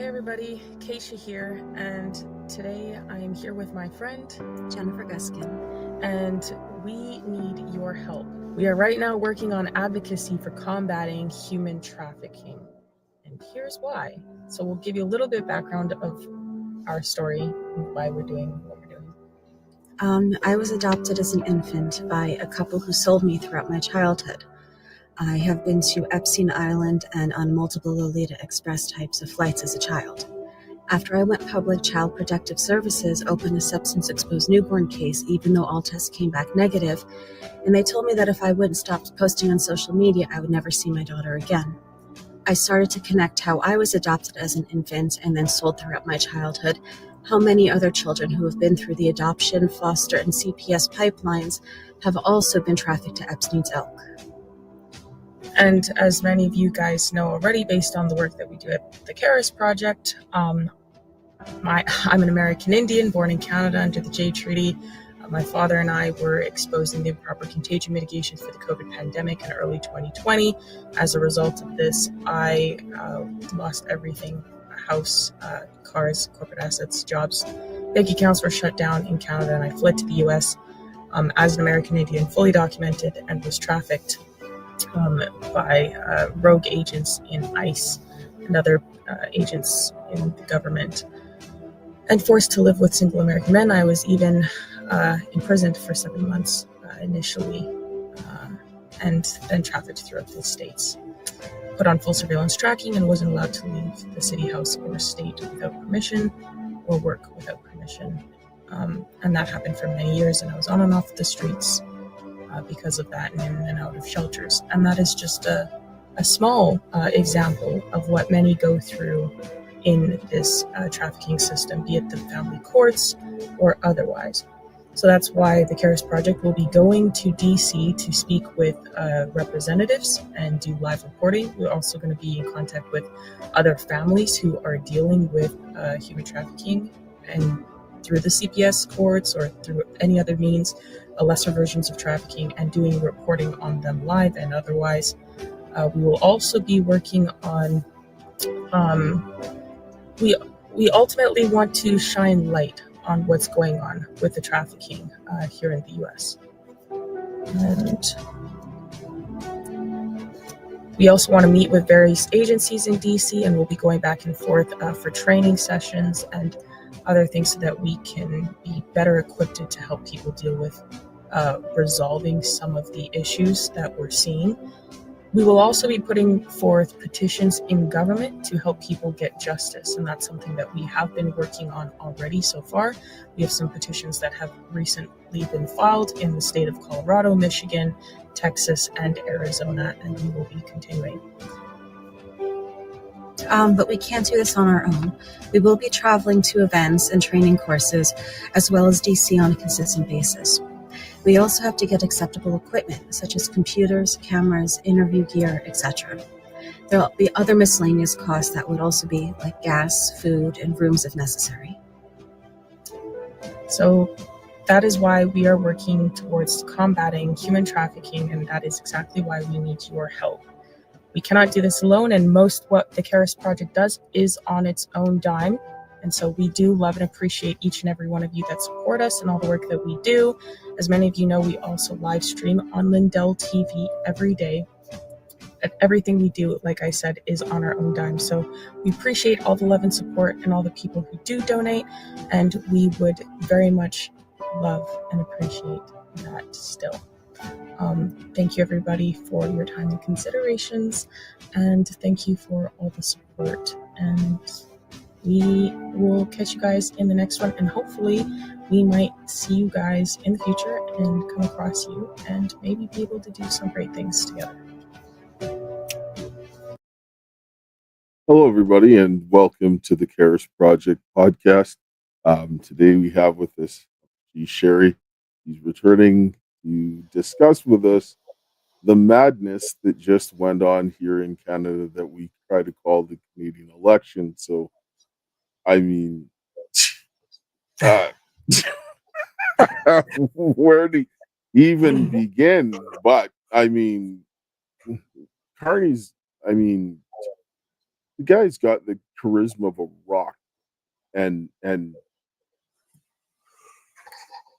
Hey everybody, Kaysha here, and today I am here with my friend Jennifer Guskin, and we need your help. We are right now working on advocacy for combating human trafficking, and here's why. So we'll give you a little bit of background of our story and why we're doing what we're doing. I was adopted as an infant by a couple who sold me throughout my childhood. I have been to Epstein Island and on multiple Lolita Express types of flights as a child. After I went public, Child Protective Services opened a substance-exposed newborn case, even though all tests came back negative, and they told me that if I wouldn't stop posting on social media, I would never see my daughter again. I started to connect how I was adopted as an infant and then sold throughout my childhood, how many other children who have been through the adoption, foster, and CPS pipelines have also been trafficked to Epstein's Elk. And as many of you guys know already, based on the work that we do at the Karis Project, I'm an American Indian born in Canada under the Jay Treaty. My father and I were exposed in the improper contagion mitigation for the COVID pandemic in early 2020. As a result of this, I lost everything: a house, cars, corporate assets, jobs. Bank accounts were shut down in Canada, and I fled to the US as an American Indian, fully documented, and was trafficked by rogue agents in ICE and other agents in the government, and forced to live with single American men. I was even imprisoned for 7 months initially, and then trafficked throughout the states. Put on full surveillance tracking and wasn't allowed to leave the city, house, or state without permission, or work without permission. And that happened for many years, and I was on and off the streets because of that, and in and out of shelters. And that is just a small example of what many go through in this trafficking system, be it the family courts or otherwise. So that's why the Karis Project will be going to DC to speak with representatives and do live reporting. We're also going to be in contact with other families who are dealing with human trafficking, and through the CPS courts or through any other means, lesser versions of trafficking, and doing reporting on them live and otherwise. We will also be working on we ultimately want to shine light on what's going on with the trafficking here in the US. And we also want to meet with various agencies in DC, and we'll be going back and forth for training sessions and other things so that we can be better equipped to help people deal with resolving some of the issues that we're seeing. We will also be putting forth petitions in government to help people get justice, and that's something that we have been working on already so far. We have some petitions that have recently been filed in the state of Colorado, Michigan, Texas, and Arizona, and we will be continuing. But we can't do this on our own. We will be traveling to events and training courses, as well as DC on a consistent basis. We also have to get acceptable equipment, such as computers, cameras, interview gear, etc. There will be other miscellaneous costs that would also be like gas, food, and rooms if necessary. So that is why we are working towards combating human trafficking, and that is exactly why we need your help. We cannot do this alone, and most what the Karis Project does is on its own dime. And so we do love and appreciate each and every one of you that support us and all the work that we do. As many of you know, we also live stream on Lindell TV every day. And everything we do, like I said, is on our own dime. So we appreciate all the love and support and all the people who do donate. And we would very much love and appreciate that still. Thank you everybody for your time and considerations. And thank you for all the support. And we will catch you guys in the next one, and hopefully we might see you guys in the future and come across you and maybe be able to do some great things together. Hello, everybody, and welcome to the Karis Project podcast. Today we have with us Sherry. He's returning to discuss with us the madness that just went on here in Canada that we try to call the Canadian election. So, I mean, where to even begin? But, I mean, Carney's, the guy's got the charisma of a rock, and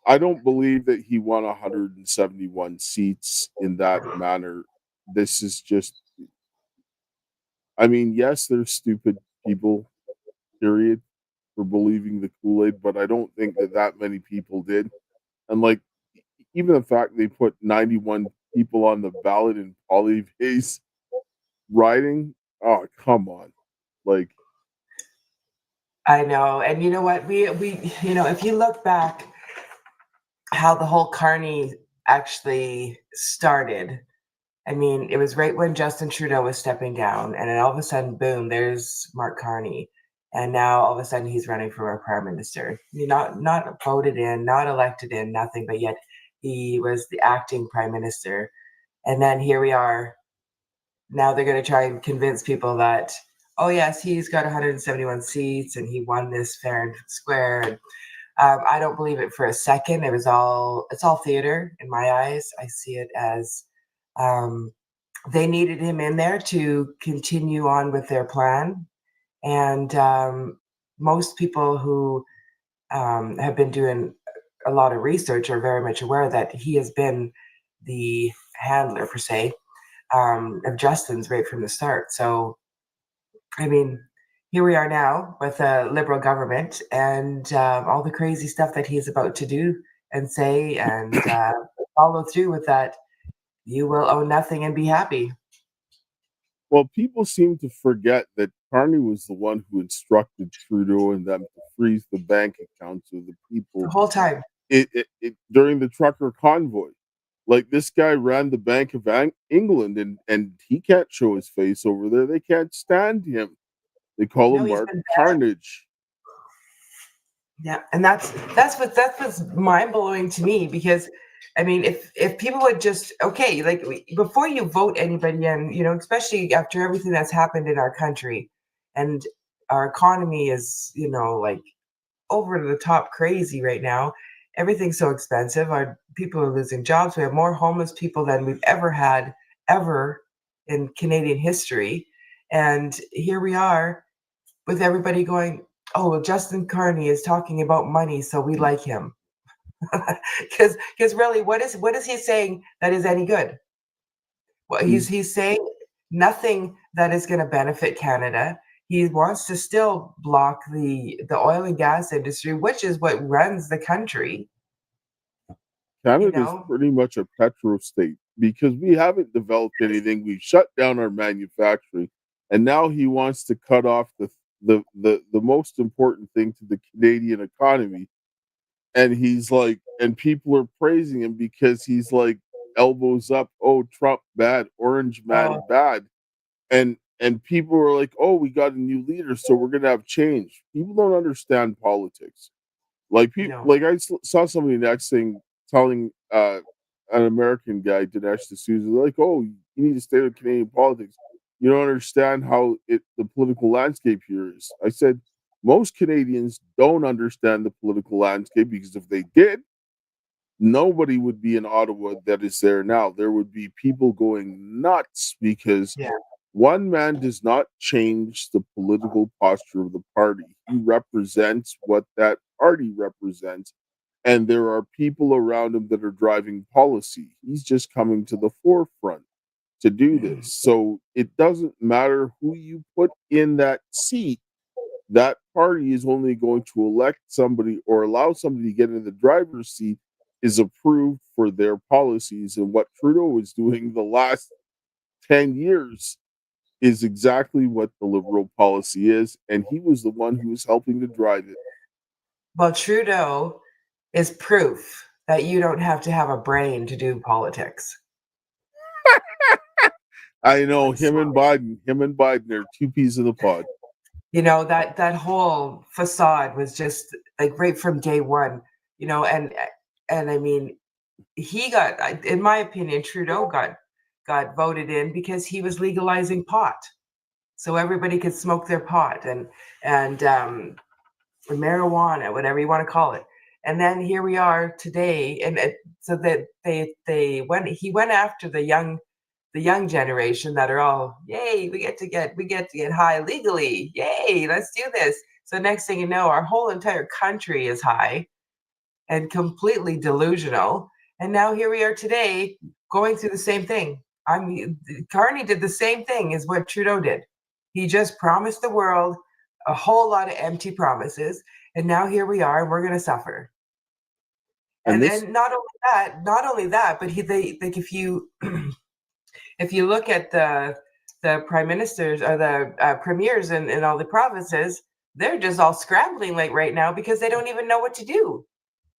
I don't believe that he won 171 seats in that manner. This is just, I mean, yes, there's stupid people, period, for believing the Kool-Aid, but I don't think that that many people did. And like, even the fact they put 91 people on the ballot in Polyvase riding, oh, come on. Like, I know. And you know what? We if you look back how the whole Carney actually started, I mean, it was right when Justin Trudeau was stepping down, and then all of a sudden, boom, there's Mark Carney. And now all of a sudden he's running for a prime minister. Not voted in, not elected in, nothing, but yet he was the acting prime minister. And then here we are. Now they're going to try and convince people that, oh yes, he's got 171 seats and he won this fair and square. And I don't believe it for a second. It's all theater in my eyes. I see it as they needed him in there to continue on with their plan. And most people who have been doing a lot of research are very much aware that he has been the handler, per se, of Justin's right from the start. So, I mean, here we are now with a Liberal government and all the crazy stuff that he's about to do and say and follow through with that. You will own nothing and be happy. well, people seem to forget that Carney was the one who instructed Trudeau and them to freeze the bank accounts of the people The whole time. during the trucker convoy. Like, this guy ran the Bank of England, and he can't show his face over there. They can't stand him. They call No, him he's Mark been Carnage. Yeah, and that's what's mind blowing to me, because I mean, if people would just, okay, like before you vote anybody in, especially after everything that's happened in our country, and our economy is, like over the top crazy right now. Everything's so expensive. Our people are losing jobs. We have more homeless people than we've ever had ever in Canadian history, and here we are with everybody going, oh, well, Justin Carney is talking about money, so we like him. Because really, what is he saying that is any good? Well, he's saying nothing that is going to benefit Canada. He wants to still block the oil and gas industry, which is what runs the country. Canada's pretty much a petro state because we haven't developed anything. We've shut down our manufacturing, and now he wants to cut off the most important thing to the Canadian economy. And he's like, and people are praising him because he's like, elbows up. Oh, Trump bad, Orange man bad, and people are like, oh, we got a new leader, so we're gonna have change. People don't understand politics. Like people, like I saw somebody next thing telling an American guy, Dinesh D'Souza, like, oh, you need to stay with Canadian politics. You don't understand how the political landscape here is. I said, most Canadians don't understand the political landscape because if they did, nobody would be in Ottawa that is there now. There would be people going nuts because one man does not change the political posture of the party. He represents what that party represents. And there are people around him that are driving policy. He's just coming to the forefront to do this. So it doesn't matter who you put in that seat. That party is only going to elect somebody or allow somebody to get in the driver's seat is approved for their policies. And what Trudeau is doing the last 10 years is exactly what the Liberal policy is. And he was the one who was helping to drive it. Well, Trudeau is proof that you don't have to have a brain to do politics. I know him and Biden are two peas in the pod. That whole facade was just like right from day one, and I mean, he got, in my opinion, Trudeau got voted in because he was legalizing pot. So everybody could smoke their pot and marijuana, whatever you want to call it. And then here we are today, and so that he went after the young the young generation that are all, yay, we get to get high legally. Yay, let's do this. So next thing you know, our whole entire country is high and completely delusional. And now here we are today going through the same thing. Carney did the same thing as what Trudeau did. He just promised the world a whole lot of empty promises. And now here we are, and we're going to suffer. And then not only that, but like if you if you look at the prime ministers or the premiers in all the provinces, they're just all scrambling like right now because they don't even know what to do.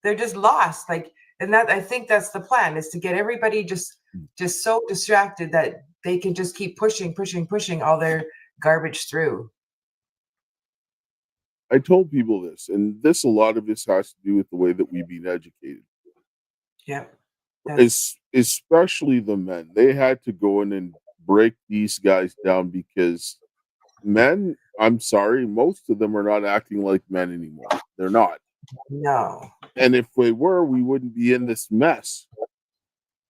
They're just lost. Like, and that, I think that's the plan, is to get everybody just so distracted that they can just keep pushing all their garbage through. I told people this, and a lot of this has to do with the way that we've been educated. Yeah. Especially the men. They had to go in and break these guys down because men, I'm sorry, most of them are not acting like men anymore. They're not. No. And if they were, we wouldn't be in this mess.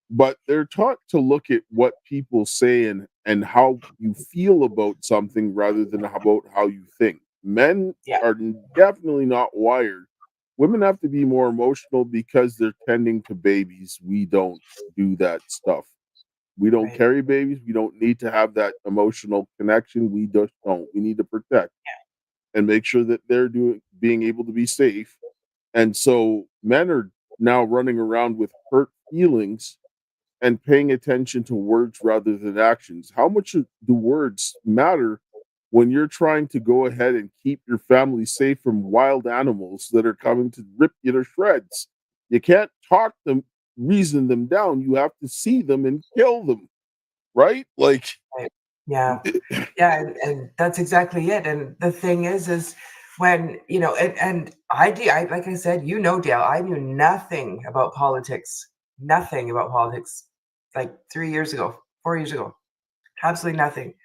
But they're taught to look at what people say and how you feel about something rather than about how you think. Men are definitely not wired. Women have to be more emotional because they're tending to babies. We don't do that stuff. We don't carry babies. We don't need to have that emotional connection. We just don't. We need to protect and make sure that they're being able to be safe. And so men are now running around with hurt feelings and paying attention to words rather than actions. How much do words matter when you're trying to go ahead and keep your family safe from wild animals that are coming to rip you to shreds? You can't talk them, reason them down. You have to see them and kill them, right? Like, yeah, and that's exactly it. And the thing is when, you know, and I like I said, you know, Dale, I knew nothing about politics, like 3 years ago, 4 years ago, absolutely nothing.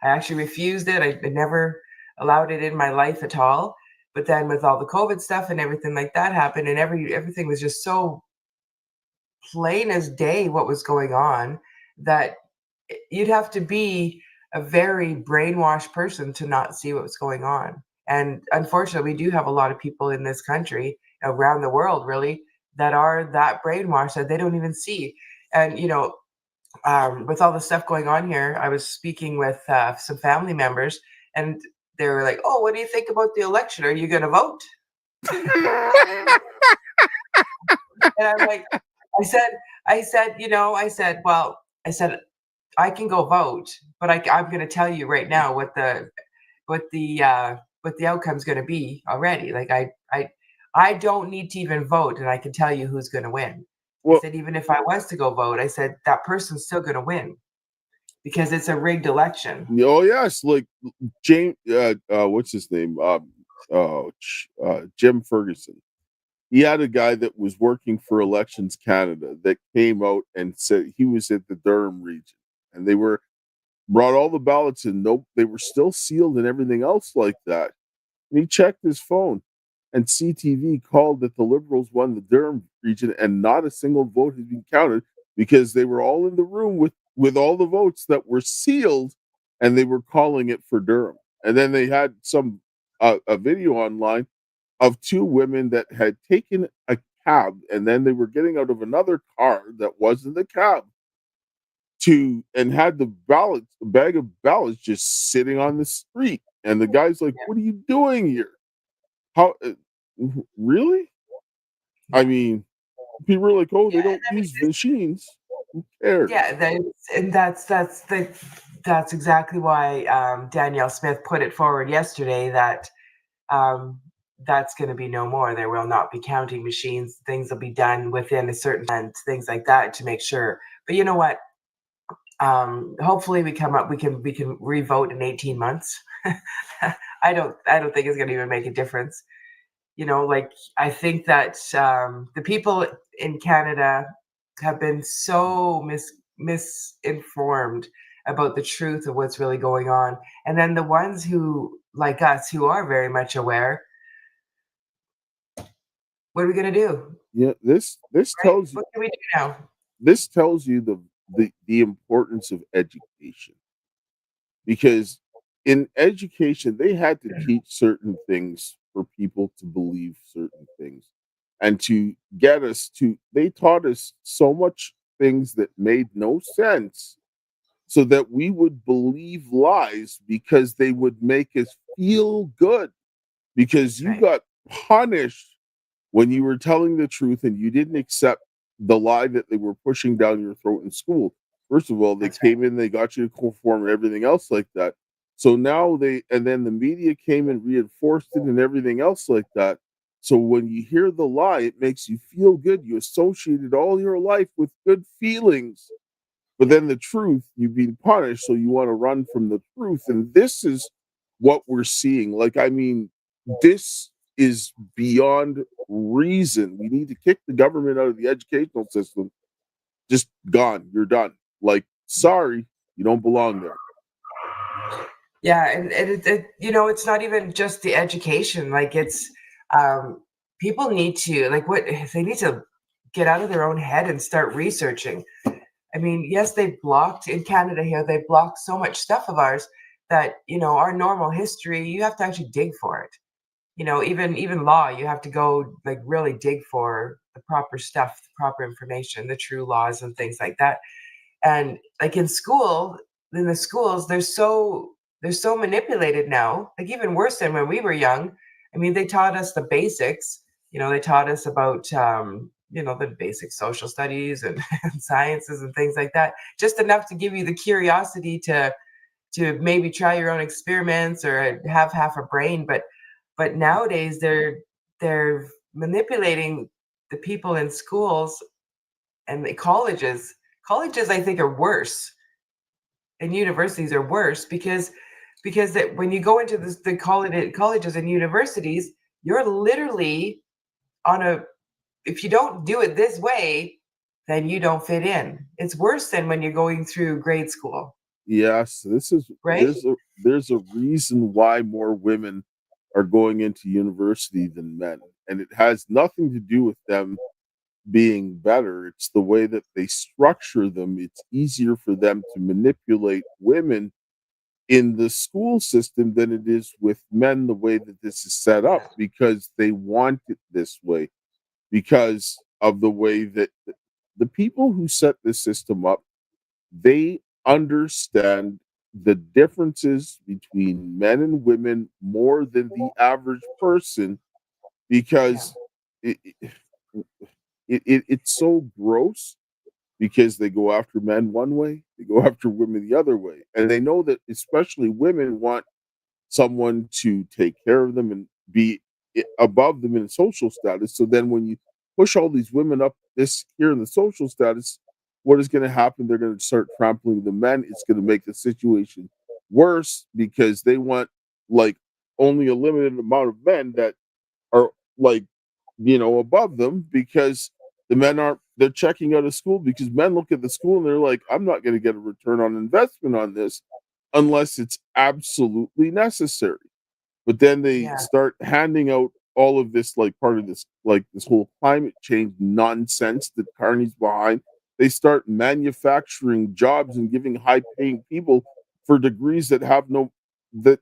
I actually refused it. I never allowed it in my life at all. But then with all the COVID stuff and everything like that happened, and everything was just so plain as day what was going on, that you'd have to be a very brainwashed person to not see what was going on. And unfortunately, we do have a lot of people in this country, around the world really, that are that brainwashed that they don't even see. And, you know, with all the stuff going on here, I was speaking with some family members, and they were like, "Oh, what do you think about the election? Are you going to vote?" And I'm like, I said, you know, well, I can go vote, but I'm going to tell you right now what the outcome's going to be already. Like I don't need to even vote, and I can tell you who's going to win. I said, even if I was to go vote, I said that person's still going to win because it's a rigged election. Oh yes, like James, what's his name? Jim Ferguson. He had a guy that was working for Elections Canada that came out and said he was at the Durham region, and they brought all the ballots in. Nope, they were still sealed and everything else like that. And he checked his phone, and CTV called that the Liberals won the Durham region, and not a single vote had been counted because they were all in the room with all the votes that were sealed, and they were calling it for Durham. And then they had a video online of two women that had taken a cab, and then they were getting out of another car that wasn't the cab and had the bag of ballots just sitting on the street. And the guy's like, "What are you doing here? How really?" I mean, people are like, "Oh, they don't use machines." Who cares? Yeah, that's exactly why Danielle Smith put it forward yesterday that that's going to be no more. There will not be counting machines. Things will be done within a certain time, things like that to make sure. But you know what? Hopefully we can revote in 18 months. I don't think it's going to even make a difference. You know, like I think that the people in Canada have been so misinformed about the truth of what's really going on, and then the ones who, like us, who are very much aware, what are we going to do? Yeah, this Right? tells you What can we do now? this tells you the importance of education, because in education they had to teach certain things for people to believe certain things, and to get us to, they taught us so much things that made no sense so that we would believe lies because they would make us feel good, because you Right. got punished when you were telling the truth and you didn't accept the lie that they were pushing down your throat in school. First of all, they That's right. came in, they got you to conform and everything else like that. So now and then the media came and reinforced it and everything else like that. So when you hear the lie, it makes you feel good. You associated all your life with good feelings. But Yeah. then the truth, you've been punished, so you want to run from the truth. And this is what we're seeing. Like, I mean, this is beyond reason. We need to kick the government out of the educational system. Just gone. You're done. Like, sorry, you don't belong there. Yeah, and it's not even just the education. Like it's people need to what they need to get out of their own head and start researching. I mean, yes, they blocked in Canada here. They blocked so much stuff of ours that our normal history. You have to actually dig for it. Even law, you have to go really dig for the proper stuff, the proper information, the true laws and things like that. And in the schools, they're so manipulated now, even worse than when we were young. I mean, they taught us the basics. They taught us about the basic social studies and, and sciences and things like that, just enough to give you the curiosity to maybe try your own experiments or have half a brain. But nowadays they're manipulating the people in schools and the colleges. Colleges, I think, are worse, and universities are worse because that when you go into the colleges and universities, you're literally on a, if you don't do it this way, then you don't fit in. It's worse than when you're going through grade school, Yes, this is right? there's a reason why more women are going into university than men. And it has nothing to do with them being better. It's the way that they structure them. It's easier for them to manipulate women in the school system than it is with men, the way that this is set up, Yeah, because they want it this way, because of the way that the people who set this system up, they understand the differences between men and women more than the average person, yeah, because it, it's so gross, because they go after men one way, they go after women the other way. And they know that especially women want someone to take care of them and be above them in social status. So then when you push all these women up this here in the social status, what is going to happen? They're going to start trampling the men. It's going to make the situation worse, because they want, like, only a limited amount of men that are, like, above them, because the men aren't, they're checking out of school, because men look at the school and they're like, I'm not going to get a return on investment on this unless it's absolutely necessary. But then they yeah, start handing out all of this, like, part of this, like, this whole climate change nonsense that Carney's behind. They start manufacturing jobs and giving high paying people for degrees that have no, that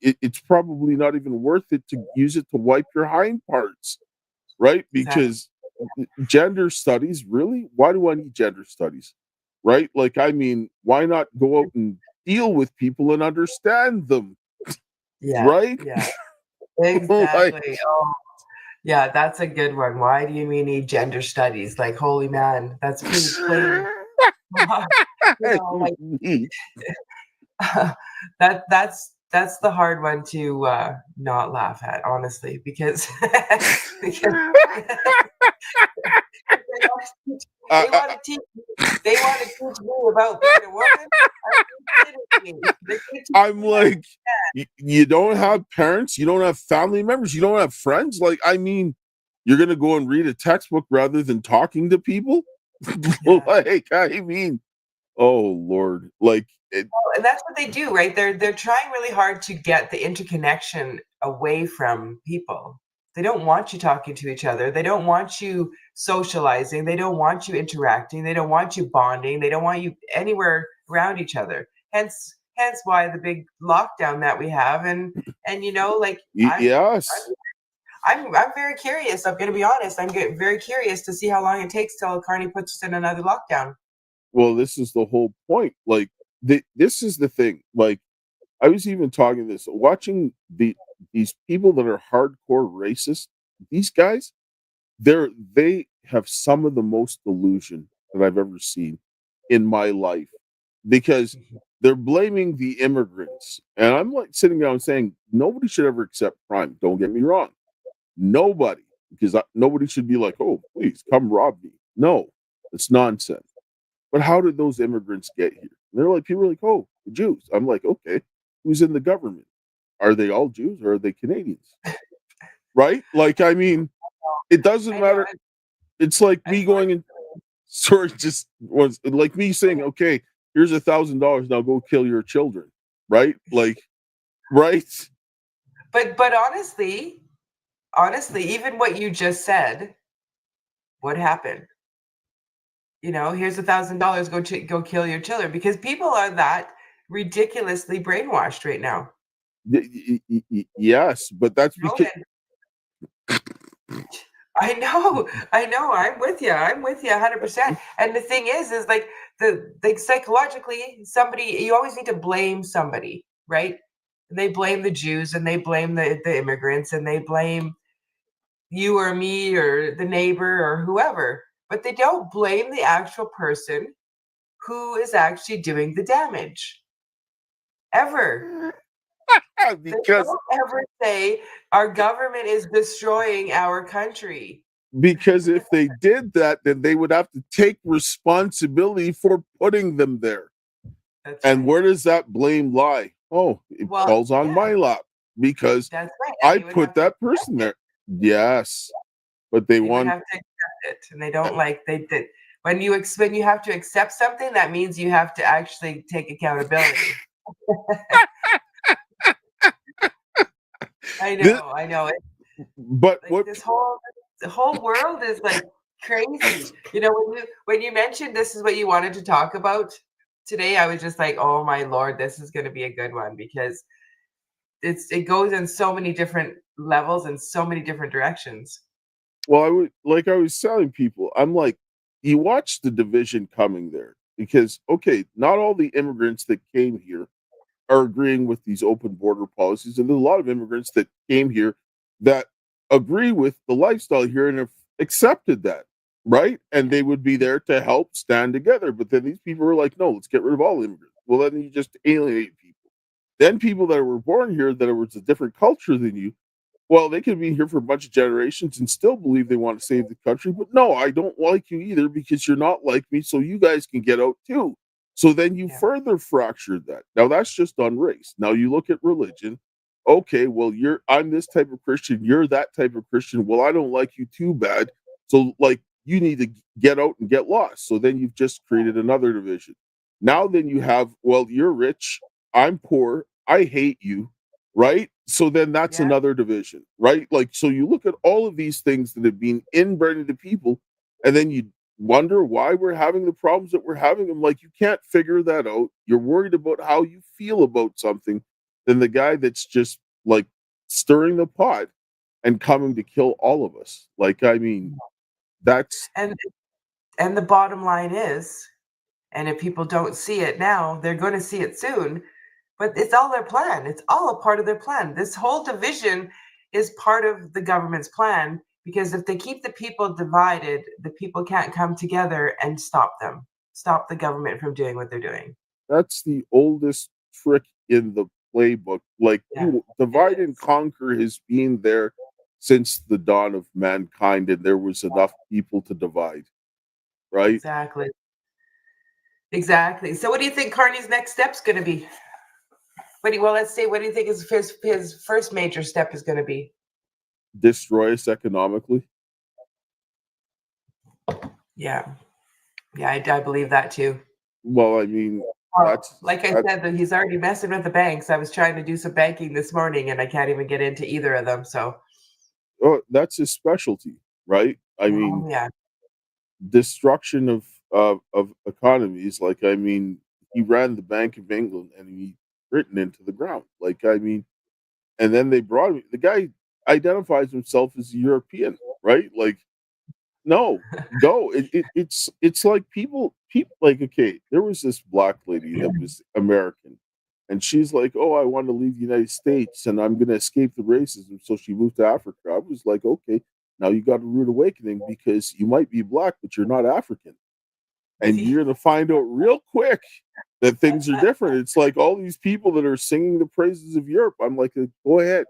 it's probably not even worth it to use it to wipe your hind parts, right? exactly. Because gender studies, really? Why do I need gender studies? Right? Like, I mean, why not go out and deal with people and understand them? Yeah, Right? yeah, Like, exactly. Oh, yeah, that's a good one. Why do you need gender studies? Like, holy man, that's pretty plain. Like that's the hard one to not laugh at, honestly, because because they want to teach, I, they I, want to teach they want to teach me about being a woman. Are you kidding me? They're gonna teach I'm me how to like, you don't have parents, you don't have family members, you don't have friends. Like, I mean, you're gonna go and read a textbook rather than talking to people. yeah. Like, I mean, oh Lord, like it, Well, and that's what they do, right? They're trying really hard to get the interconnection away from people. They don't want you talking to each other. They don't want you socializing. They don't want you interacting. They don't want you bonding. They don't want you anywhere around each other. Hence why the big lockdown that we have. And like Yes. I'm very curious. I'm going to be honest. I'm very curious to see how long it takes till Carney puts us in another lockdown. Well, this is the whole point. Like, this is the thing. Like, I was even talking this, watching these people that are hardcore racist. These guys, they have some of the most delusion that I've ever seen in my life, because they're blaming the immigrants, and I'm like sitting down saying nobody should ever accept crime. Don't get me wrong, nobody, because nobody should be like, oh, please come rob me. No, it's nonsense. But how did those immigrants get here? And they're like, people are like, oh, the Jews. I'm like, okay, who's in the government? Are they all Jews or are they Canadians? Right? Like, I mean, it doesn't matter. It's like me going and sort of just was like me saying, okay, here's $1,000. Now go kill your children. Right? Like, right? But honestly, even what you just said, what happened? Here's $1,000. Go kill your children, because people are that ridiculously brainwashed right now. Yes, but that's because I know. I'm with you 100%. And the thing is like psychologically, you always need to blame somebody, right? They blame the Jews, and they blame the immigrants, and they blame you or me or the neighbor or whoever, but they don't blame the actual person who is actually doing the damage. Ever. because They don't ever say our government is destroying our country. Because if they did that, then they would have to take responsibility for putting them there. That's and right. Where does that blame lie? Oh, it falls on my lap because that's right. I put that person there. Yes, but they want have to accept it, and they don't like they did. When you have to accept something, that means you have to actually take accountability. I know. But like the whole world is like crazy. When you mentioned this is what you wanted to talk about today, I was just like, oh my Lord, this is going to be a good one, because it goes in so many different levels and so many different directions. Well, I was telling people, I'm like, you watch the division coming there, because okay, not all the immigrants that came here are agreeing with these open border policies, and there's a lot of immigrants that came here that agree with the lifestyle here and have accepted that, right? And they would be there to help stand together. But then these people are like, no, let's get rid of all immigrants. Well, then you just alienate people. Then people that were born here that was a different culture than you, well, they could be here for a bunch of generations and still believe they want to save the country. But no, I don't like you either because you're not like me, so you guys can get out too. So then you further fractured that. Now that's just on race. Now you look at religion. Okay, well, I'm this type of Christian, you're that type of Christian. Well, I don't like you too bad. So like you need to get out and get lost. So then you've just created another division. Now then you have, well, you're rich, I'm poor, I hate you, right? So then that's another division, right? Like, so you look at all of these things that have been inbred into people, and then you wonder why we're having the problems that we're having. I'm like, you can't figure that out. You're worried about how you feel about something than the guy that's just like stirring the pot and coming to kill all of us. Like, I mean, that's and the bottom line is, and if people don't see it now, they're going to see it soon. But it's all their plan. It's all a part of their plan. This whole division is part of the government's plan, because if they keep the people divided, the people can't come together and stop the government from doing what they're doing. That's the oldest trick in the playbook. Like, divide and conquer has been there since the dawn of mankind, and there was enough people to divide, right? Exactly. So what do you think Carney's next step's going to be? What do you think his first major step is going to be? Destroy us economically. Yeah, I believe that too. Well, I mean, like I said, that he's already messing with the banks. I was trying to do some banking this morning, and I can't even get into either of them. So that's his specialty, right? I mean, Yeah. destruction of economies. Like, I mean, he ran the Bank of England and he written into the ground. Like, I mean, and then they brought him. The guy identifies himself as a European, right? Like, no, go. It's like people like, okay, there was this black lady that was American, and she's like, oh, I want to leave the United States and I'm gonna escape the racism. So she moved to Africa. I was like, okay, now you got a rude awakening because you might be black, but you're not African. And you're gonna find out real quick that things are different. It's like all these people that are singing the praises of Europe. I'm like, go ahead,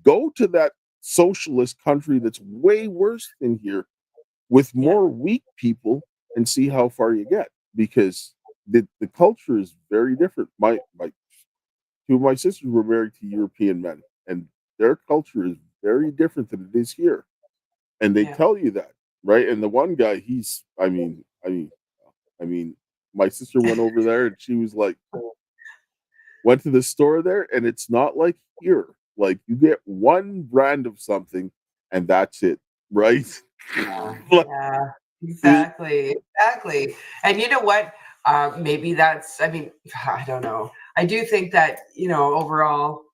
go to that socialist country that's way worse than here with more weak people and see how far you get, because the culture is very different. My two of my sisters were married to European men, and their culture is very different than it is here, and they Yeah. tell you that, right? And the one guy, he's, I mean, my sister went over there and she was like, went to the store there, and it's not like here. Like, you get one brand of something, and that's it, right? Like, Yeah, it- exactly. And you know what? Maybe that's, I mean, I don't know. I do think that, overall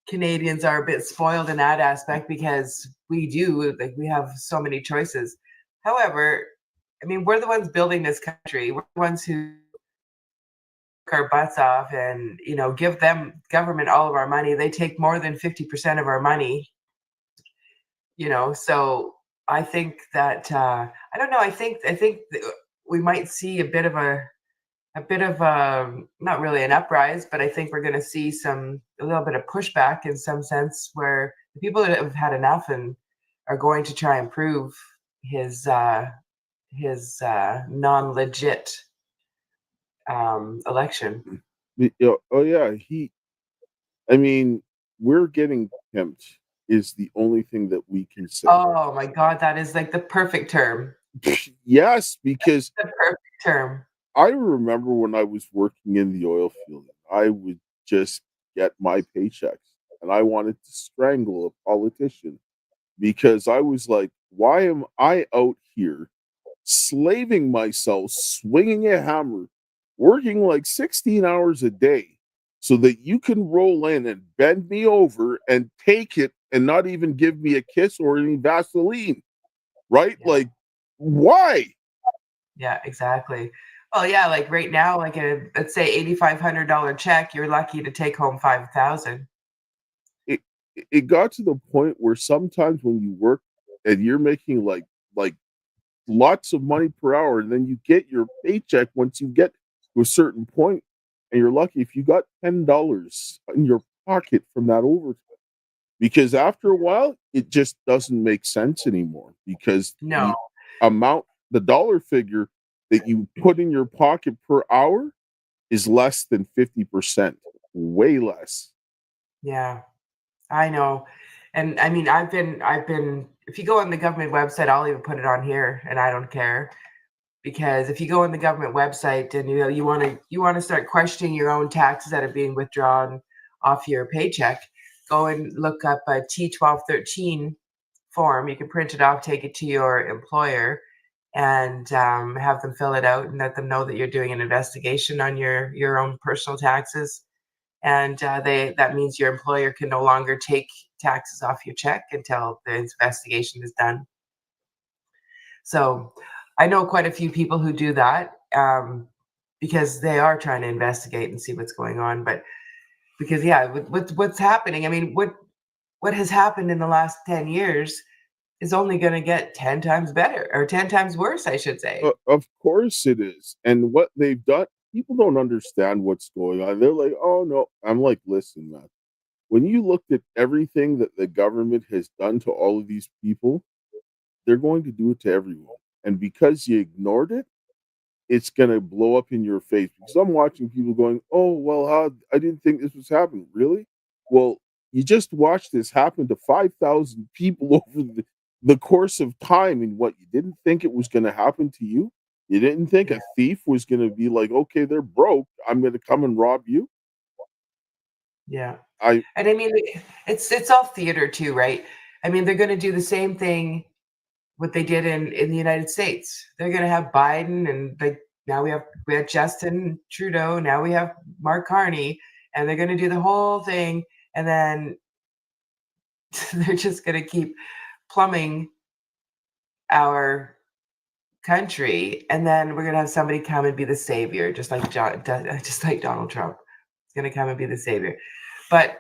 Canadians are a bit spoiled in that aspect because we have so many choices. However, I mean, we're the ones building this country. We're the ones who work our butts off and, give them government all of our money. They take more than 50% of our money, so I think that I don't know. I think we might see a bit of a not really an uprise, but I think we're going to see a little bit of pushback in some sense, where the people that have had enough and are going to try and prove his non-legit election. oh yeah, I mean, we're getting pimped is the only thing that we can say. Oh my God, that is like the perfect term. Yes, because The perfect term. I remember when I was working in the oil field, I would just get my paychecks and I wanted to strangle a politician because I was like, why am I out here slaving myself, swinging a hammer, working like 16 hours a day so that you can roll in and bend me over and take it and not even give me a kiss or any Vaseline, right? Yeah. Like, why? Yeah, exactly. Well, yeah, like right now, like let's say $8,500 check, you're lucky to take home 5,000. It it got to the point where sometimes when you work and you're making like lots of money per hour, and then you get your paycheck once you get to a certain point, and you're lucky if you got $10 in your pocket from that overtime. Because after a while, it just doesn't make sense anymore because No. the dollar figure that you put in your pocket per hour is less than 50%, way less. Yeah, I know. And I mean, I've been, if you go on the government website, I'll even put it on here and I don't care. Because if you go on the government website and you want to start questioning your own taxes that are being withdrawn off your paycheck, go and look up a T1213 form. You can print it off, take it to your employer, and have them fill it out and let them know that you're doing an investigation on your own personal taxes. And that means your employer can no longer take taxes off your check until the investigation is done. So I know quite a few people who do that, because they are trying to investigate and see what's going on. But because, yeah, what's happening? I mean, what has happened in the last 10 years is only going to get 10 times better, or 10 times worse, I should say. Of course it is. And what they've done, people don't understand what's going on. They're like, oh no. I'm like, listen, man, when you looked at everything that the government has done to all of these people, they're going to do it to everyone. And because you ignored it, it's going to blow up in your face. Because I'm watching people going, oh, well, I didn't think this was happening. Really? Well, you just watched this happen to 5,000 people over the course of time. And what, you didn't think it was going to happen to you? You didn't think Yeah. a thief was going to be like, okay, they're broke, I'm going to come and rob you? Yeah. I And I mean, it's all theater too, right? I mean, they're going to do the same thing what they did in the United States. They're going to have Biden, and now we have Justin Trudeau. Now we have Mark Carney, and they're going to do the whole thing, and then they're just going to keep plumbing our country, and then we're going to have somebody come and be the savior, just like Donald Trump. He's going to come and be the savior. But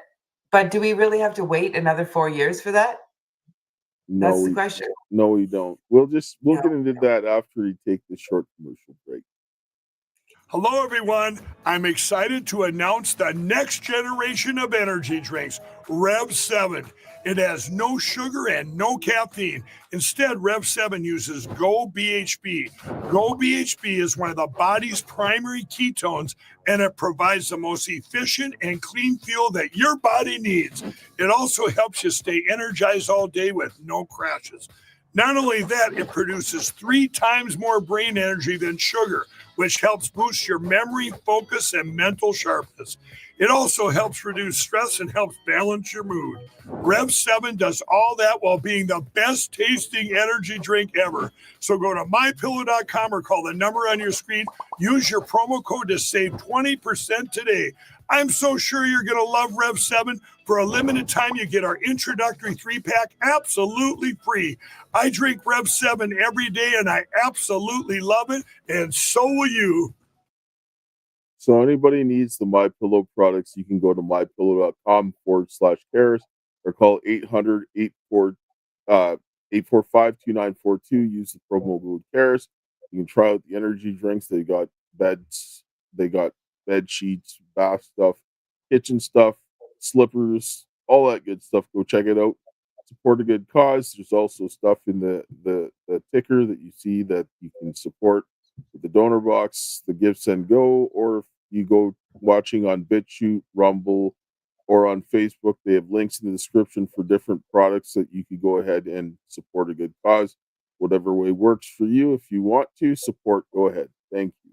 do we really have to wait another 4 years for that? That's the question. No, we don't. We'll get into that after we take the short commercial break. Hello, everyone. I'm excited to announce the next generation of energy drinks, Rev 7. It has no sugar and no caffeine. Instead, Rev 7 uses Go BHB. Go BHB is one of the body's primary ketones, and it provides the most efficient and clean fuel that your body needs. It also helps you stay energized all day with no crashes. Not only that, it produces 3 times more brain energy than sugar, which helps boost your memory, focus, and mental sharpness. It also helps reduce stress and helps balance your mood. Rev 7 does all that while being the best tasting energy drink ever. So go to MyPillow.com or call the number on your screen. Use your promo code to save 20% today. I'm so sure you're going to love Rev 7. For a limited time, you get our introductory 3-pack absolutely free. I drink Rev 7 every day, and I absolutely love it, and so will you. So anybody needs the MyPillow products, you can go to mypillow.com/Karis or call 800-845-2942. Use the promo code Karis. You can try out the energy drinks. They got beds, they got bed sheets, bath stuff, kitchen stuff, slippers, all that good stuff. Go check it out. Support a good cause. There's also stuff in the ticker that you see that you can support with the donor box, the Give Send Go, or if you go watching on BitChute, Rumble, or on Facebook, they have links in the description for different products that you could go ahead and support a good cause. Whatever way works for you. If you want to support, go ahead. Thank you.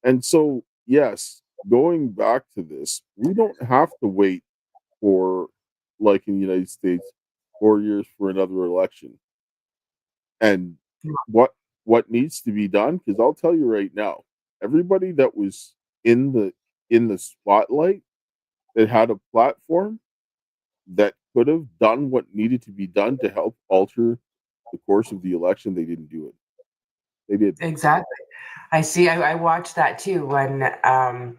And so, yes, going back to this, we don't have to wait for, like in the United States, 4 years for another election. And what needs to be done? Because I'll tell you right now, everybody that was in the spotlight that had a platform that could have done what needed to be done to help alter the course of the election, they didn't do it. They did. Exactly. I watched that too when I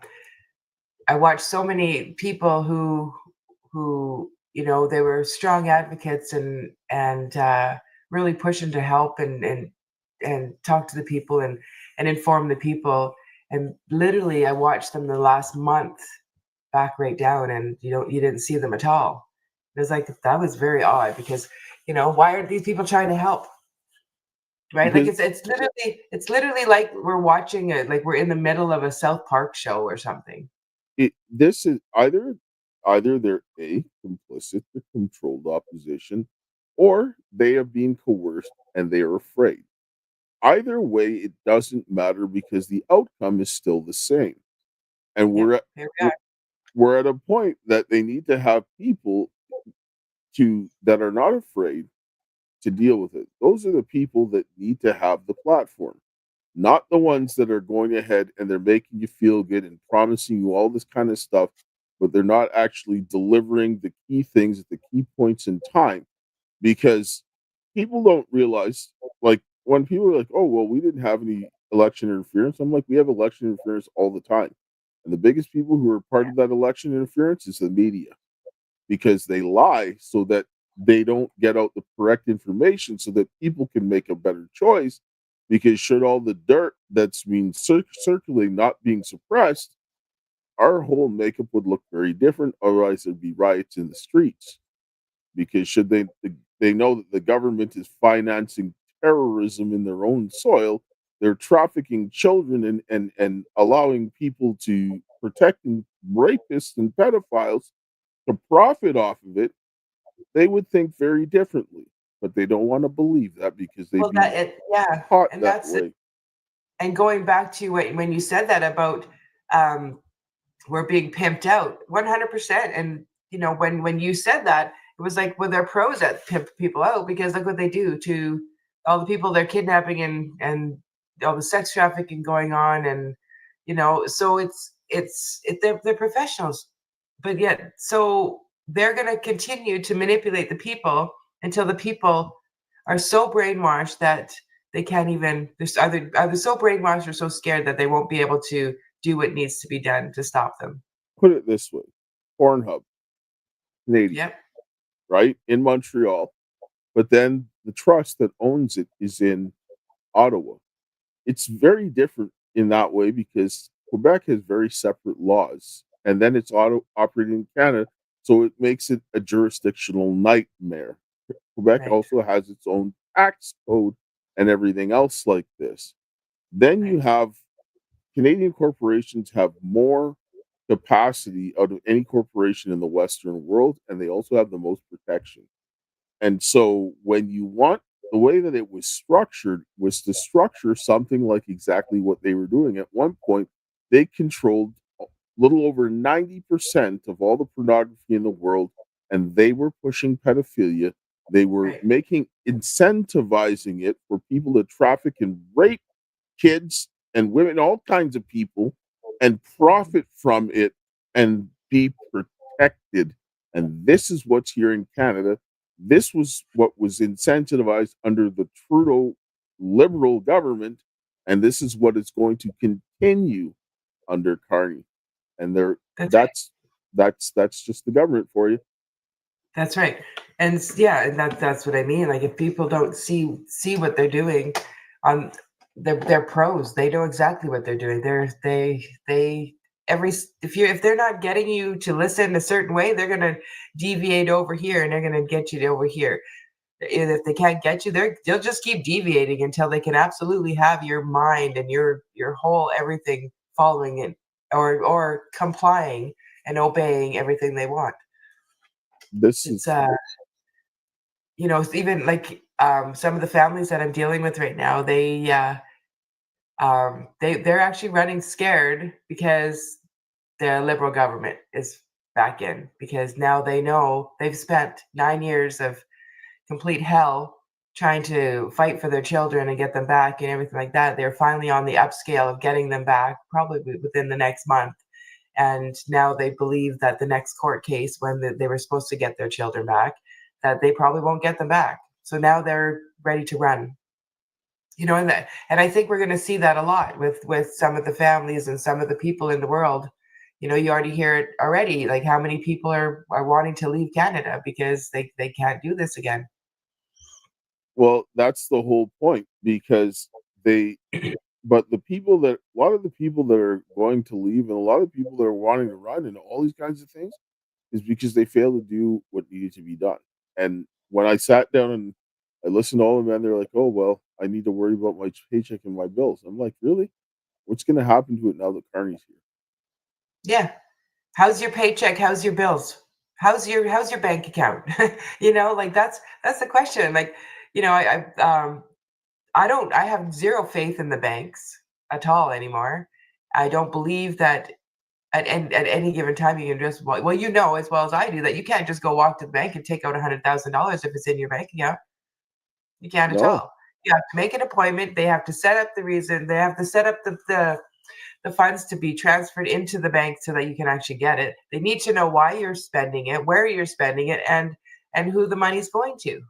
watched so many people who they were strong advocates and really pushing to help and talk to the people and inform the people. And literally, I watched them the last month back right down, and you didn't see them at all. It was like, that was very odd because why aren't these people trying to help? Right? Because like it's literally like we're watching it, like we're in the middle of a South Park show or something. This is either they're complicit to controlled opposition, or they are being coerced and they are afraid. Either way, it doesn't matter because the outcome is still the same. And we're at a point that they need to have people that are not afraid to deal with it. Those are the people that need to have the platform, not the ones that are going ahead and they're making you feel good and promising you all this kind of stuff, but they're not actually delivering the key things at the key points in time. Because people don't realize, like, when people are like, oh, well, we didn't have any election interference. I'm like, we have election interference all the time. And the biggest people who are part of that election interference is the media, because they lie so that they don't get out the correct information so that people can make a better choice. Because should all the dirt that's being circulating not being suppressed, our whole makeup would look very different. Otherwise, there'd be riots in the streets. Because should they know that the government is financing terrorism in their own soil, they're trafficking children and allowing people to protecting rapists and pedophiles to profit off of it, they would think very differently. But they don't want to believe that because they've been taught and that way. And going back to when you said that about we're being pimped out, 100%. And when you said that, it was like, well, they're pros at pimp people out, because look what they do to all the people they're kidnapping, and all the sex trafficking going on, and so they're professionals, but yet so they're going to continue to manipulate the people until the people are so brainwashed that they can't even, they're either so brainwashed or so scared that they won't be able to do what needs to be done to stop them. Put it this way: Pornhub, Canadian, Yep. right, in Montreal, but then the trust that owns it is in Ottawa. It's very different in that way because Quebec has very separate laws, and then it's operating in Canada, so it makes it a jurisdictional nightmare. Quebec Right. also has its own tax code and everything else like this. Then you Right. have Canadian corporations have more capacity out of any corporation in the Western world, and they also have the most protection. And so when you want, the way that it was structured was to structure something like exactly what they were doing. At one point, they controlled a little over 90% of all the pornography in the world, and they were pushing pedophilia. They were Right. incentivizing it for people to traffic and rape kids and women, all kinds of people, and profit from it and be protected. And this is what's here in Canada. This was what was incentivized under the Trudeau Liberal government, and this is what is going to continue under Carney. And there, That's right. that's just the government for you. That's right. And yeah, and that's what I mean. Like, if people don't see what they're doing, um, they're pros. They know exactly what they're doing. They if they're not getting you to listen a certain way, they're gonna deviate over here, and they're gonna get you to over here. And if they can't get you, they'll just keep deviating until they can absolutely have your mind and your whole everything following it, or complying and obeying everything they want. This It's is it's even like, some of the families that I'm dealing with right now, they're actually running scared because the Liberal government is back in, because now they know they've spent 9 years of complete hell trying to fight for their children and get them back and everything like that. They're finally on the upscale of getting them back, probably within the next month. And now they believe that the next court case, when they were supposed to get their children back, that they probably won't get them back. So now they're ready to run. And I think we're going to see that a lot with some of the families and some of the people in the world. You already hear it already, like how many people are wanting to leave Canada because they can't do this again. Well, that's the whole point because they, but the people that, a lot of the people that are going to leave and a lot of people that are wanting to run and all these kinds of things is because they failed to do what needed to be done. And when I sat down and I listened to all of them, they're like, oh, well, I need to worry about my paycheck and my bills. I'm like, really? What's going to happen to it now that Carney's here? Yeah. How's your paycheck? How's your bills? How's your bank account? Like that's the question. Like, I have zero faith in the banks at all anymore. I don't believe that at any given time you can just, well, as well as I do, that you can't just go walk to the bank and take out $100,000 if it's in your bank account. You can't at No. all. You have to make an appointment. They have to set up the reason. They have to set up the funds to be transferred into the bank so that you can actually get it. They need to know why you're spending it, where you're spending it, and who the money's going to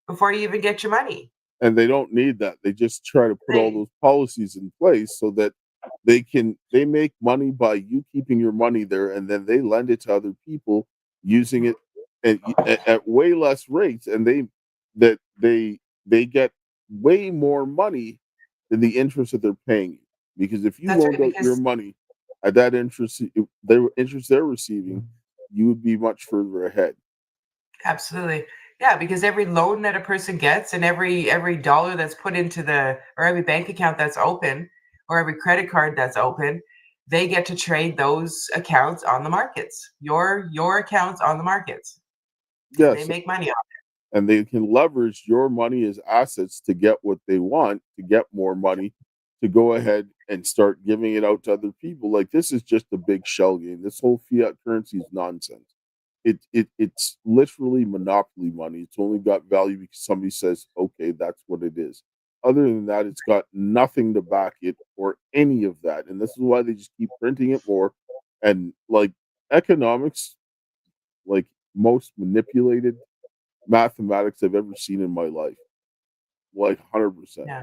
before you even get your money. And they don't need that. They just try to put all They those policies in place so that they make money by you keeping your money there, and then they lend it to other people using it at way less rates, and they get way more money than the interest that they're paying you. Because if you That's right, loaned out your because money at that interest, the interest they're receiving, you would be much further ahead. absolutely. Yeah, because every loan that a person gets, and every dollar that's put into or every bank account that's open, or every credit card that's open, they get to trade those accounts on the markets. Your accounts on the markets. And they Yes, make money off and they can leverage your money as assets to get what they want, to get more money, to go ahead and start giving it out to other people. Like, this is just a big shell game. This whole fiat currency is nonsense. it's literally monopoly money. It's only got value because somebody says, okay, that's what it is. Other than that, it's got nothing to back it or any of that. And this is why they just keep printing it more. And like economics, like most manipulated mathematics I've ever seen in my life, like 100%. Yeah.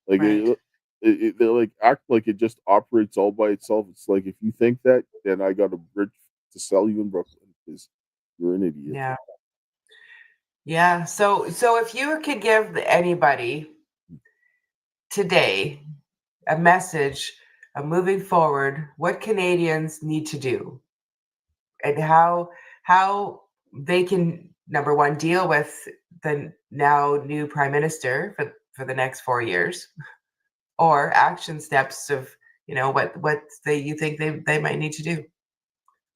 Like Right. they like act like it just operates all by itself. It's like if you think that, then I got a bridge to sell you in Brooklyn because you're an idiot. Yeah. Yeah. So if you could give anybody today a message of moving forward, what Canadians need to do and how they can, number one, deal with the now new prime minister for the next 4 years, or action steps of what you think they might need to do.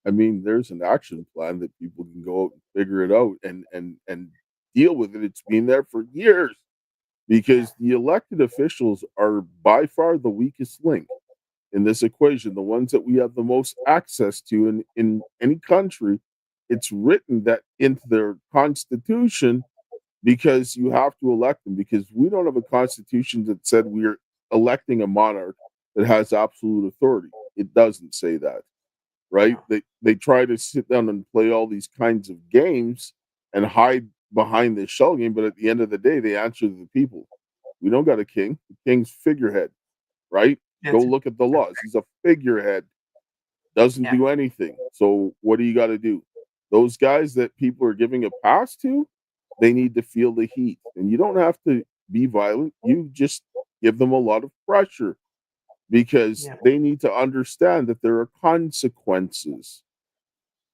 I mean, there's an action plan that people can go out and figure it out and deal with it. It's been there for years because the elected officials are by far the weakest link in this equation, the ones that we have the most access to in any country. It's written that into their constitution because you have to elect them because we don't have a constitution that said we're electing a monarch that has absolute authority. It doesn't say that, right? No. They try to sit down and play all these kinds of games and hide behind this shell game, but at the end of the day, they answer to the people. We don't got a king. The king's figurehead, right? Go That's look at the laws. He's a figurehead, doesn't yeah. do anything. So what do you got to do? Those guys that people are giving a pass to, they need to feel the heat. And you don't have to be violent. You just give them a lot of pressure because Yeah. they need to understand that there are consequences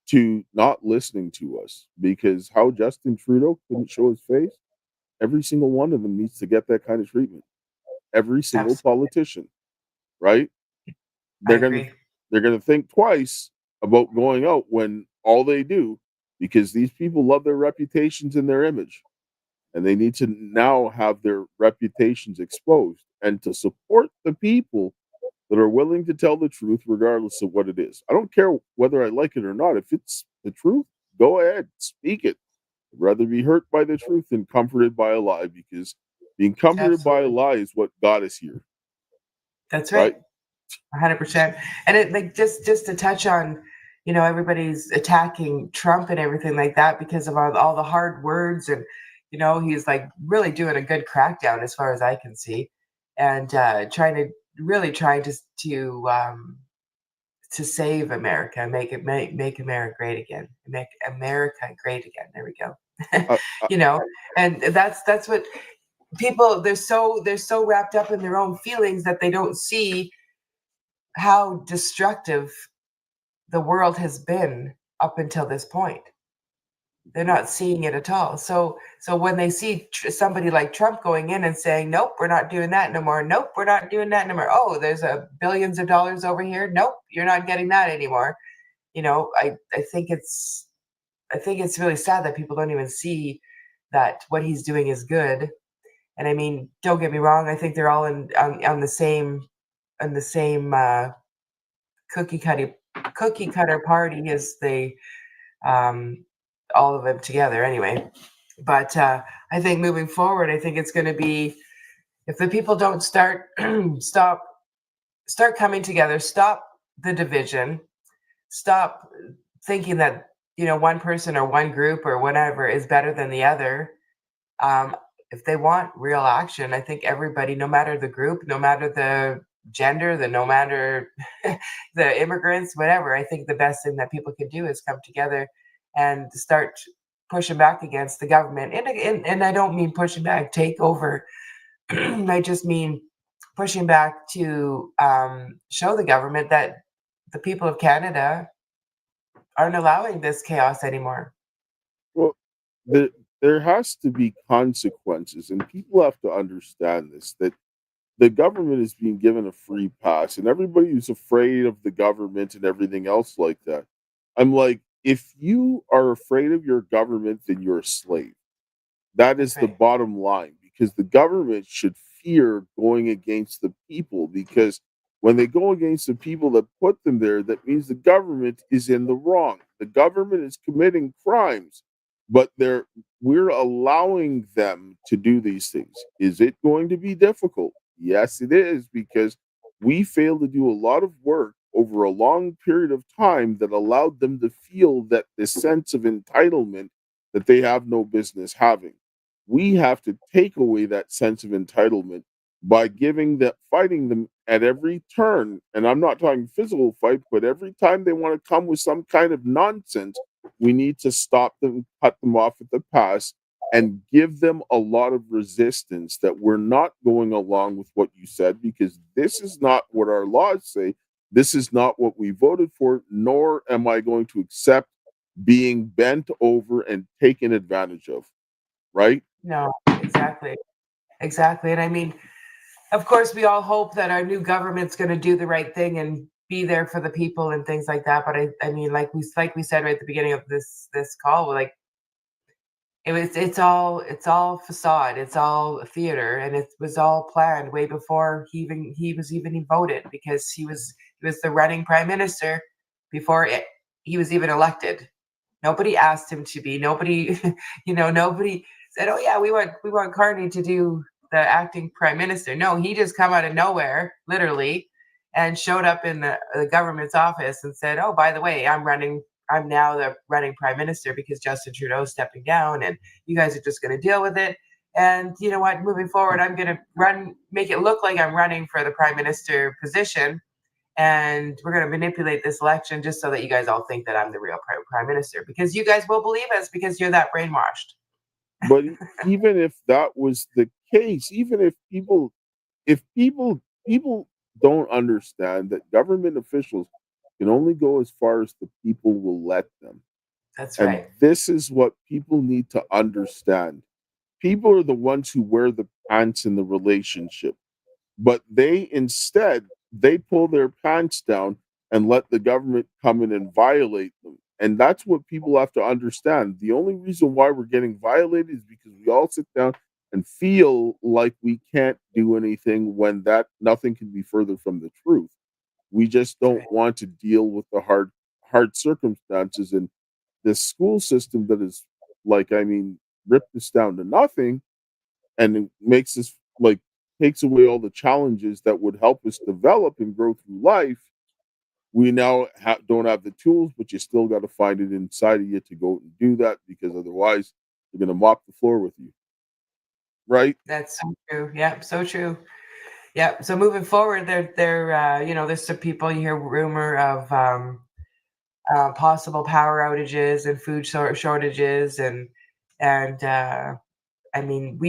to not listening to us. Because how Justin Trudeau couldn't show his face, every single one of them needs to get that kind of treatment. Every single Absolutely. politician, right? I they're gonna agree. they're gonna think twice about going out when all they do, because these people love their reputations and their image, and they need to now have their reputations exposed and to support the people that are willing to tell the truth regardless of what it is. I don't care whether I like it or not. If it's the truth, go ahead, speak it. I'd rather be hurt by the truth than comforted by a lie, because being comforted by a Absolutely. lie is what got us here, That's right? right. 100%. And it, like, just to touch on, everybody's attacking Trump and everything like that because of all the hard words, and he's like really doing a good crackdown as far as I can see, and trying to save America, make America great again, make America great again. There we go. I, I, you know, and that's what people, they're so wrapped up in their own feelings that they don't see how destructive the world has been up until this point. They're not seeing it at all. So when they see somebody like Trump going in and saying, "Nope, we're not doing that no more. Nope, we're not doing that no more. Oh, there's a billions of dollars over here. Nope, you're not getting that anymore." I think it's really sad that people don't even see that what he's doing is good. And I mean, don't get me wrong. I think they're all on the same cookie cutter party as they um, all of them together anyway. But I think moving forward, I think it's going to be, if the people don't start coming together, stop the division, stop thinking that one person or one group or whatever is better than the other. Um, if they want real action, I think everybody, no matter the group, no matter the gender, no matter the immigrants, whatever, I think the best thing that people can do is come together and start pushing back against the government. And I don't mean pushing back, take over. I just mean pushing back to show the government that the people of Canada aren't allowing this chaos anymore. well, there there has to be consequences, and people have to understand this. That the government is being given a free pass, and everybody who's afraid of the government and everything else like that. I'm like, if you are afraid of your government, then you're a slave. That is That's the right. bottom line, because the government should fear going against the people, because When they go against the people that put them there, that means the government is in the wrong. The government is committing crimes, but we're allowing them to do these things. Is it going to be difficult? Yes, it is, because we failed to do a lot of work over a long period of time that allowed them to feel that this sense of entitlement that they have no business having. We have to take away that sense of entitlement by fighting them at every turn. And I'm not talking physical fight, but every time they want to come with some kind of nonsense, we need to stop them, cut them off at the pass, and give them a lot of resistance that we're not going along with what you said, because this is not what our laws say. This is not what we voted for, nor am I going to accept being bent over and taken advantage of. Right? No, exactly. Exactly. And I mean, of course, we all hope that our new government's going to do the right thing and be there for the people and things like that. But I mean, like we said right at the beginning of this call, like it's all facade, it's all theater, and it was all planned way before he was even voted, because he was the running prime minister before he was even elected. Nobody asked him to be. Nobody, nobody said, "Oh yeah, we want Carney to do the acting prime minister." No, he just come out of nowhere, literally, and showed up in the government's office and said, "Oh, by the way, I'm now the running prime minister because Justin Trudeau is stepping down, and you guys are just going to deal with it. And you know what? Moving forward, I'm going to make it look like I'm running for the prime minister position." And we're going to manipulate this election just so that you guys all think that I'm the real prime minister, because you guys will believe us because you're that brainwashed. But even if that was the case, even if people don't understand that government officials can only go as far as the people will let them. That's And right. this is what people need to understand. People are the ones who wear the pants in the relationship, but they pull their pants down and let the government come in and violate them. And that's what people have to understand. The only reason why we're getting violated is because we all sit down and feel like we can't do anything, when that nothing can be further from the truth. We just don't want to deal with the hard circumstances, and this school system that is, like, I mean, ripped us down to nothing, and it makes us, like, takes away all the challenges that would help us develop and grow through life. We now don't have the tools, but you still got to find it inside of you to go and do that, because otherwise they're going to mop the floor with you. Right? That's so true. Yeah, so true. Yeah. So moving forward, there's some people, you hear rumor of possible power outages and food shortages, and I mean,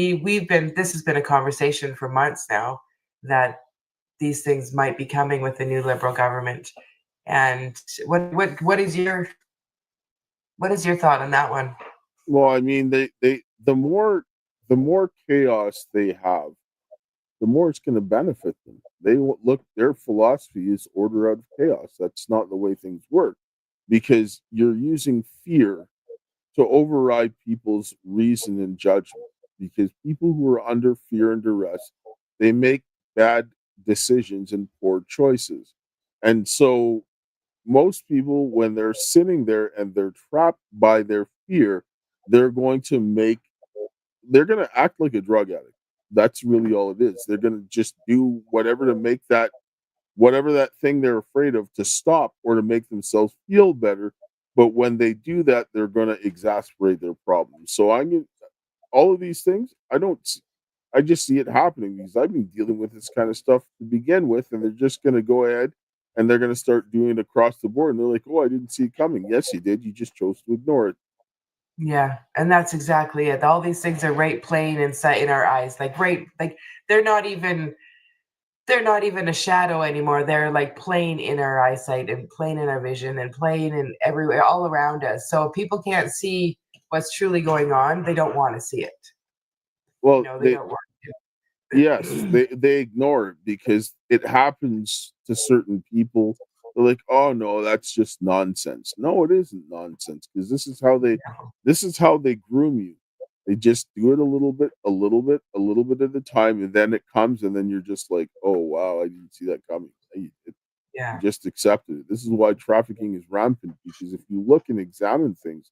this has been a conversation for months now, that these things might be coming with the new Liberal government. And what is your thought on that one? Well, I mean, the more chaos they have, the more it's going to benefit them. Their philosophy is order out of chaos. That's not the way things work, because you're using fear to override people's reason and judgment. Because people who are under fear and duress, they make bad decisions and poor choices. And so most people, when they're sitting there and they're trapped by their fear, they're going to act like a drug addict. That's really all it is. They're going to just do whatever to make whatever that thing they're afraid of to stop, or to make themselves feel better. But when they do that, they're going to exasperate their problems. So all of these things, I just see it happening, because I've been dealing with this kind of stuff to begin with, and they're just going to go ahead and they're going to start doing it across the board. And they're like, "Oh, I didn't see it coming." Yes, you did. You just chose to ignore it. Yeah, and that's exactly it. All these things are right plain in sight in our eyes. Like they're not even a shadow anymore. They're like plain in our eyesight, and plain in our vision, and plain in everywhere, all around us. So if people can't see what's truly going on, they don't want to see it. Well, They don't want yes, they ignore it because it happens to certain people. They're like, "Oh no, that's just nonsense." No, it isn't nonsense, because this is how they groom you. They just do it a little bit, a little bit, a little bit at a time, and then it comes, and then you're just like, "Oh wow, I didn't see that coming." Yeah. Just accept it. This is why trafficking is rampant, because if you look and examine things,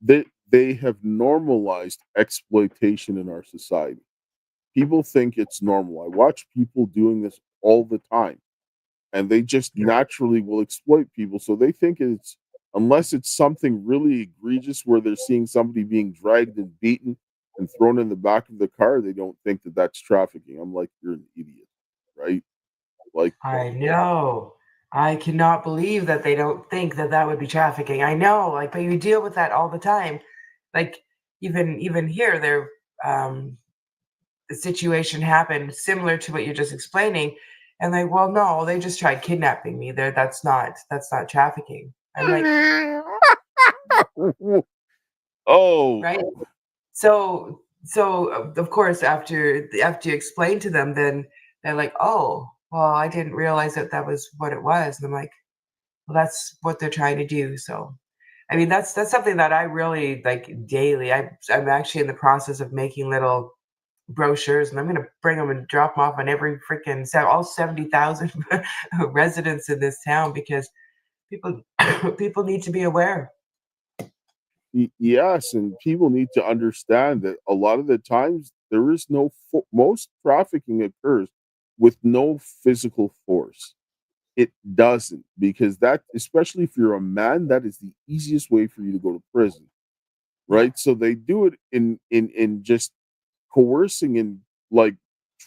they have normalized exploitation in our society. People think it's normal. I watch people doing this all the time, and they just You're right. naturally will exploit people. So they think it's, unless it's something really egregious where they're seeing somebody being dragged and beaten and thrown in the back of the car, they don't think that that's trafficking. I'm like, you're an idiot, right? Like, I know. I cannot believe that they don't think that that would be trafficking. I know, like, but you deal with that all the time. Like, even here, there, the situation happened similar to what you're just explaining, and like, well, no, they just tried kidnapping me. There, that's not trafficking. I'm like, oh, right. So of course, after you explain to them, then they're like, oh, well, I didn't realize that that was what it was. And I'm like, well, that's what they're trying to do. So, I mean, that's something that I really like daily. I'm actually in the process of making little brochures, and I'm going to bring them and drop them off on every freaking all 70,000 residents in this town, because people people need to be aware. yes, and people need to understand that a lot of the times there is no most trafficking occurs with no physical force. It doesn't, because that, especially if you're a man, that is the easiest way for you to go to prison, Yeah, right? So they do it in just coercing and like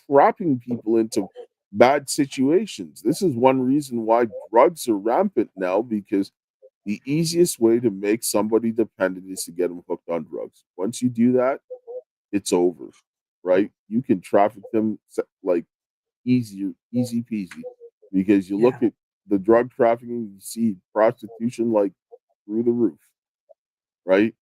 trapping people into bad situations. This is one reason why drugs are rampant now, because the easiest way to make somebody dependent is to get them hooked on drugs. Once you do that, it's over, right? You can traffic them like easy peasy, because you yeah. look at the drug trafficking, you see prostitution like through the roof, right?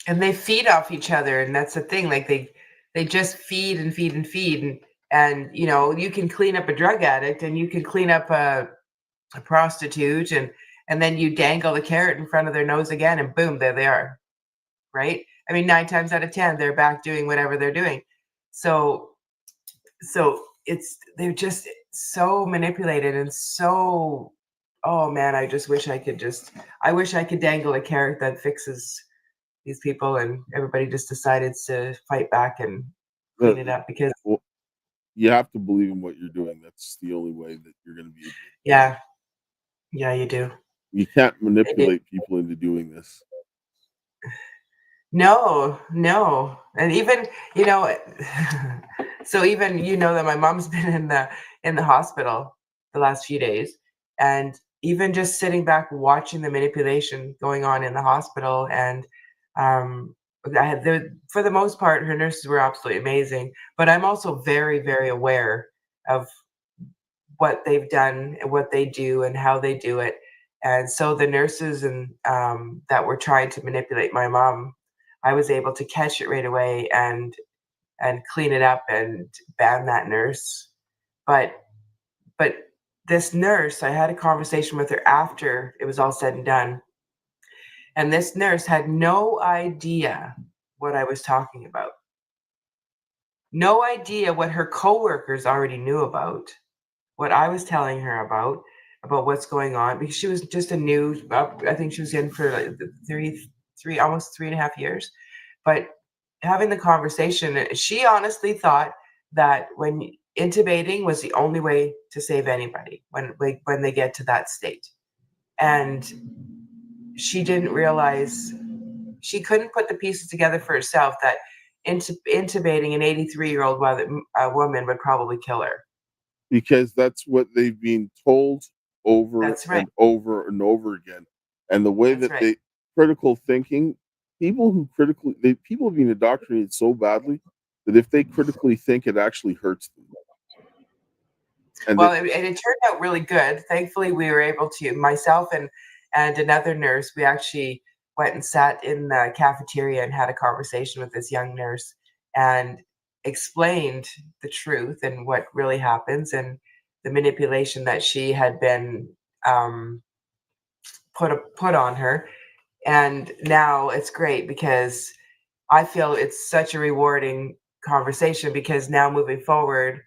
And they feed off each other, and that's the thing. Like they just feed and feed and feed, and you know, you can clean up a drug addict, and you can clean up a prostitute, and then you dangle the carrot in front of their nose again, and boom, there they are, right? I mean, 9 times out of 10, they're back doing whatever they're doing. So it's they're just so manipulated and so, oh man, I just wish I wish I could dangle a carrot that fixes these people, and everybody just decided to fight back and Uh, clean it up, because well, you have to believe in what you're doing. That's the only way that you're going to be able to. yeah, yeah, you do. You can't It manipulate people into doing this. No, no. And even, you know, so even you know that my mom's been in the hospital the last few days, and even just sitting back watching the manipulation going on in the hospital, and um I had for the most part her nurses were absolutely amazing, but I'm also very, very aware of what they've done and what they do and how they do it. And so the nurses and that were trying to manipulate my mom, I was able to catch it right away and clean it up and ban that nurse. But but this nurse, I had a conversation with her after it was all said and done, and this nurse had no idea what I was talking about. No idea what her coworkers already knew about what I was telling her about what's going on, because she was just a new, I think she was in for like almost 3.5 years. But having the conversation, she honestly thought that when intubating was the only way to save anybody when they get to that state. And she didn't realize, she couldn't put the pieces together for herself that intubating an 83-year-old woman would probably kill her. Because that's what they've been told over That's right. and over and over again. And the way That's that right. they critical thinking, people have been indoctrinated so badly that if they critically think, it actually hurts them. And Well, and it turned out really good. Thankfully, we were able to, myself and another nurse, we actually went and sat in the cafeteria and had a conversation with this young nurse and explained the truth and what really happens, and the manipulation that she had been um, put on her. And now it's great, because I feel it's such a rewarding conversation, because now moving forward,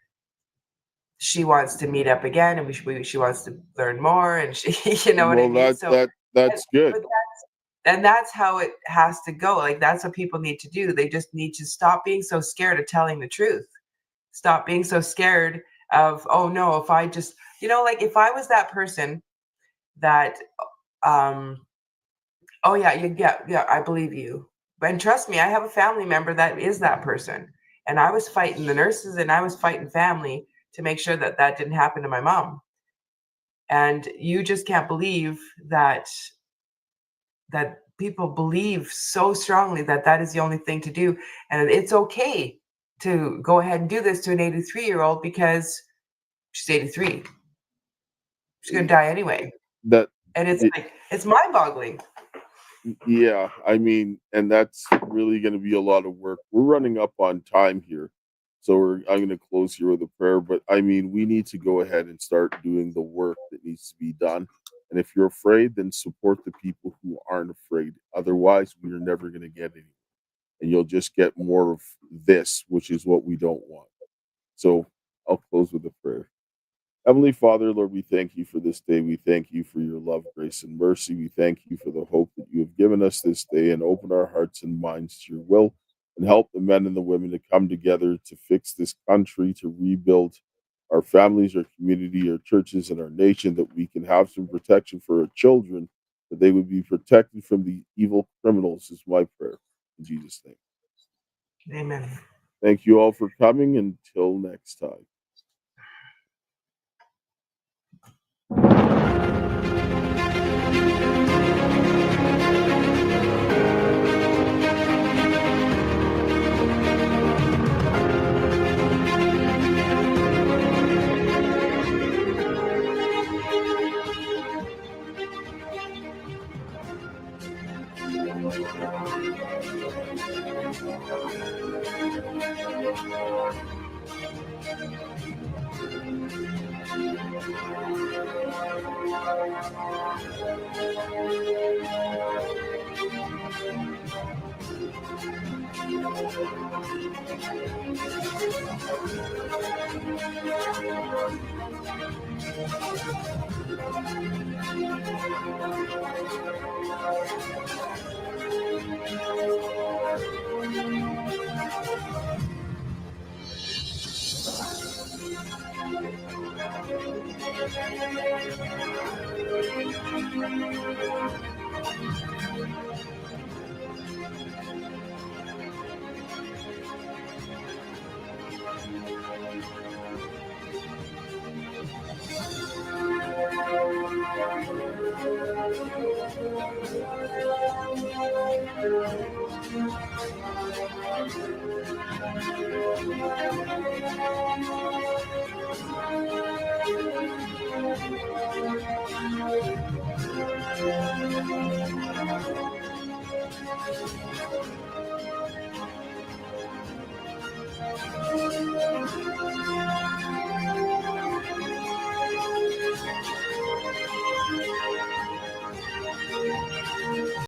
she wants to meet up again, and she wants to learn more, and she, you know what I Well, mean? So that's good. but that's how it has to go. Like, that's what people need to do. They just need to stop being so scared of telling the truth. Stop being so scared of, oh no, if I just, like, if I was that person that, oh yeah, I believe you. And trust me, I have a family member that is that person. And I was fighting the nurses, and I was fighting family to make sure that that didn't happen to my mom. And you just can't believe that people believe so strongly that that is the only thing to do. And it's okay to go ahead and do this to an 83-year-old because she's 83. She's going to die anyway. And it's mind-boggling. Yeah, I mean, and that's really going to be a lot of work. We're running up on time here. So I'm going to close here with a prayer, but I mean, we need to go ahead and start doing the work that needs to be done. And if you're afraid, then support the people who aren't afraid. Otherwise, we're never going to get any. And you'll just get more of this, which is what we don't want. So I'll close with a prayer. Heavenly Father, Lord, we thank you for this day. We thank you for your love, grace, and mercy. We thank you for the hope that you have given us this day, and open our hearts and minds to your will, and help the men and the women to come together to fix this country, to rebuild our families, our community, our churches, and our nation, that we can have some protection for our children, that they would be protected from the evil criminals, is my prayer. In Jesus' name. Amen. Thank you all for coming. Until next time.